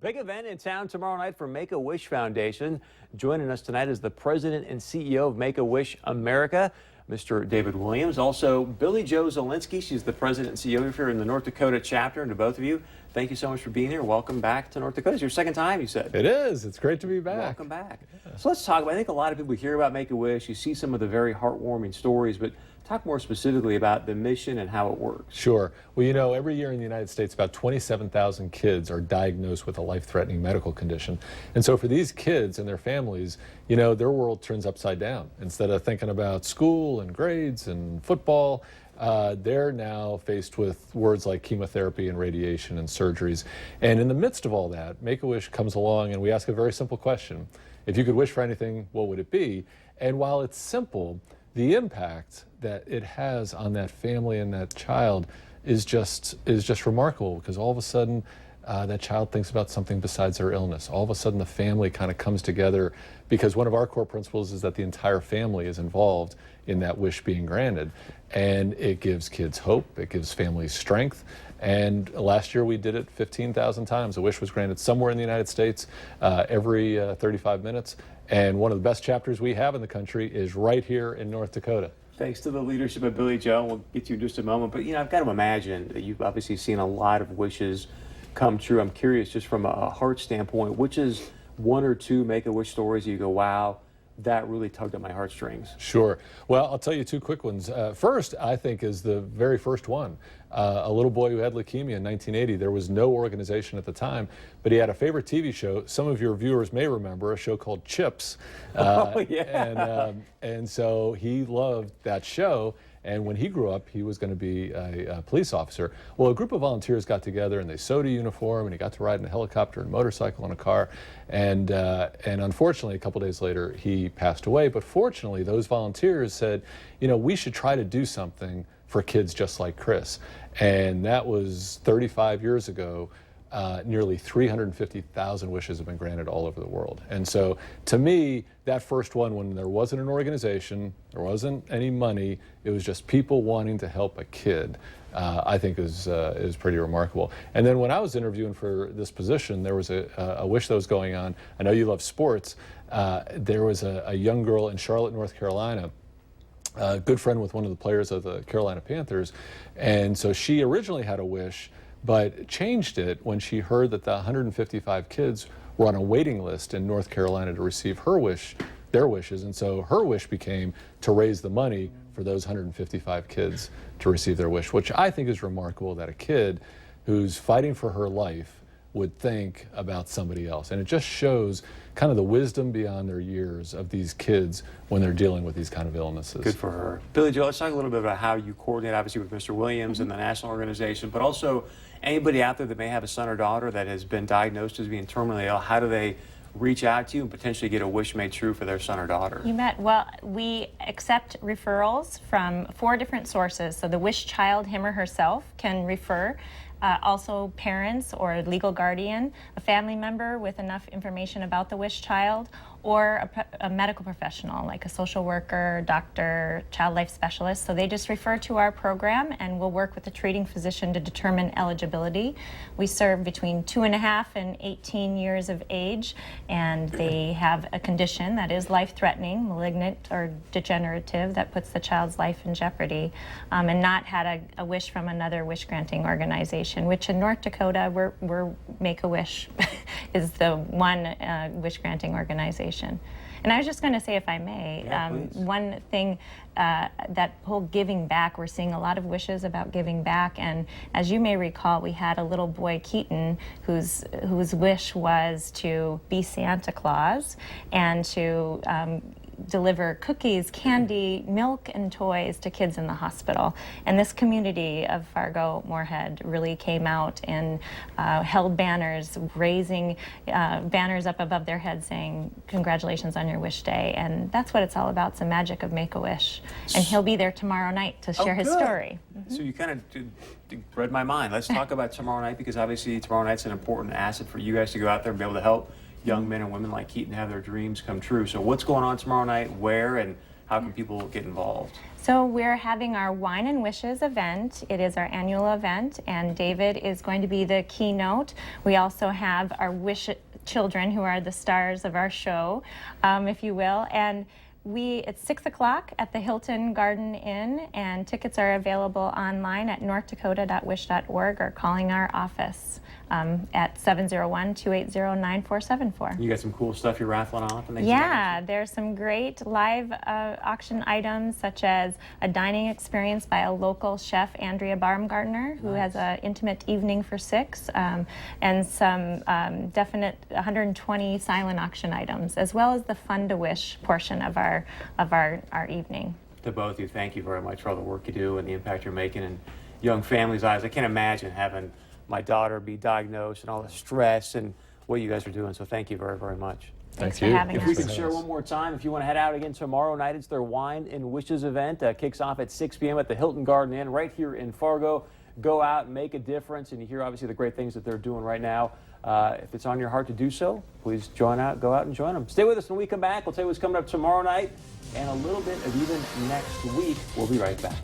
Big event in town tomorrow night for Make-A-Wish Foundation. Joining us tonight is the president and CEO of Make-A-Wish America, Mr. David Williams. Also, Billie Jo Zielinski. She's the president and CEO here in the North Dakota chapter. And to both of you, thank you so much for being here. Welcome back to North Dakota. It's your second time, you said. It is. It's great to be back. Welcome back. Yeah. So let's talk about, I think a lot of people hear about Make-A-Wish. You see some of the very heartwarming stories, but talk more specifically about the mission and how it works. Sure. Well, you know, every year in the United States, about 27,000 kids are diagnosed with a life-threatening medical condition. And so for these kids and their families, you know, their world turns upside down. Instead of thinking about school and grades and football, they're now faced with words like chemotherapy and radiation and surgeries. And in the midst of all that, Make-A-Wish comes along and we ask a very simple question. If you could wish for anything, what would it be? And while it's simple, the impact that it has on that family and that child is just remarkable, because all of a sudden that child thinks about something besides their illness. All of a sudden the family kind of comes together, because one of our core principles is that the entire family is involved in that wish being granted. And it gives kids hope, it gives families strength. And last year we did it 15,000 times. A wish was granted somewhere in the United States every 35 minutes. And one of the best chapters we have in the country is right here in North Dakota. Thanks to the leadership of Billie Jo. We'll get to you in just a moment. But, you know, I've got to imagine that you've obviously seen a lot of wishes come true. I'm curious, just from a heart standpoint, which is one or two Make-A-Wish stories you go, wow, that really tugged at my heartstrings? Sure. Well, I'll tell you two quick ones. First, I think, is the very first one. A little boy who had leukemia in 1980. There was no organization at the time, but he had a favorite TV show. Some of your viewers may remember a show called Chips. Oh, yeah. And so he loved that show. And when he grew up, he was going to be a police officer. Well, a group of volunteers got together and they sewed a uniform, and he got to ride in a helicopter and motorcycle and a car. And unfortunately, a couple days later, he passed away. But fortunately, those volunteers said, you know, we should try to do something for kids just like Chris. And that was 35 years ago. Nearly 350,000 wishes have been granted all over the world. And so, to me, that first one, when there wasn't an organization, there wasn't any money, it was just people wanting to help a kid, I think is pretty remarkable. And then when I was interviewing for this position, there was a wish that was going on. I know you love sports. There was a young girl in Charlotte, North Carolina, a good friend with one of the players of the Carolina Panthers. And so she originally had a wish, but changed it when she heard that the 155 kids were on a waiting list in North Carolina to receive their wishes. And so her wish became to raise the money for those 155 kids to receive their wish, which I think is remarkable, that a kid who's fighting for her life would think about somebody else. And it just shows kind of the wisdom beyond their years of these kids when they're dealing with these kind of illnesses. Good for her. Billie Jo, let's talk a little bit about how you coordinate, obviously, with Mr. Williams and the national organization, but also anybody out there that may have a son or daughter that has been diagnosed as being terminally ill. How do they reach out to you and potentially get a wish made true for their son or daughter? You bet. Well, we accept referrals from 4 different sources. So the wish child, him or herself, can refer. Also parents or a legal guardian, a family member with enough information about the wish child, or a medical professional like a social worker, doctor, child life specialist. So they just refer to our program and we'll work with the treating physician to determine eligibility. We serve between 2.5 and 18 years of age, and they have a condition that is life-threatening, malignant or degenerative, that puts the child's life in jeopardy, and not had a wish from another wish-granting organization, which in North Dakota, we're Make-A-Wish is the one wish-granting organization. And I was just going to say, if I may, one thing, that whole giving back, we're seeing a lot of wishes about giving back. And as you may recall, we had a little boy, Keaton, whose wish was to be Santa Claus and to deliver cookies, candy, milk, and toys to kids in the hospital. And this community of Fargo-Moorhead really came out and held banners, raising banners up above their heads saying, "Congratulations on your wish day." And that's what it's all about. It's the magic of Make-A-Wish. And he'll be there tomorrow night to share his story. So you kind of read my mind. Let's talk about tomorrow night, because obviously tomorrow night's an important asset for you guys to go out there and be able to help young men and women like Keaton have their dreams come true. So what's going on tomorrow night, where, and how can people get involved? So we're having our Wine and Wishes event. It is our annual event, and David is going to be the keynote. We also have our Wish children, who are the stars of our show, if you will. And it's 6 o'clock at the Hilton Garden Inn, and tickets are available online at northdakota.wish.org or calling our office at 701-280-9474. You got some cool stuff you're raffling off? And Yeah, there's some great live auction items, such as a dining experience by a local chef, Andrea Baumgartner, who has an intimate evening for 6, and some definite 120 silent auction items, as well as the Fun to Wish portion of our evening. To both of you, thank you very much for all the work you do and the impact you're making in young families' lives. I can't imagine having my daughter be diagnosed and all the stress and what you guys are doing. So thank you very, very much. Thanks Thank for you. having If us. we can share one more time, if you want to head out again tomorrow night, it's their Wine and Wishes event. Kicks off at 6 p.m. at the Hilton Garden Inn right here in Fargo. Go out and make a difference, and you hear obviously the great things that they're doing right now. If it's on your heart to do so, please go out and join them. Stay with us when we come back. We'll tell you what's coming up tomorrow night and a little bit of even next week. We'll be right back.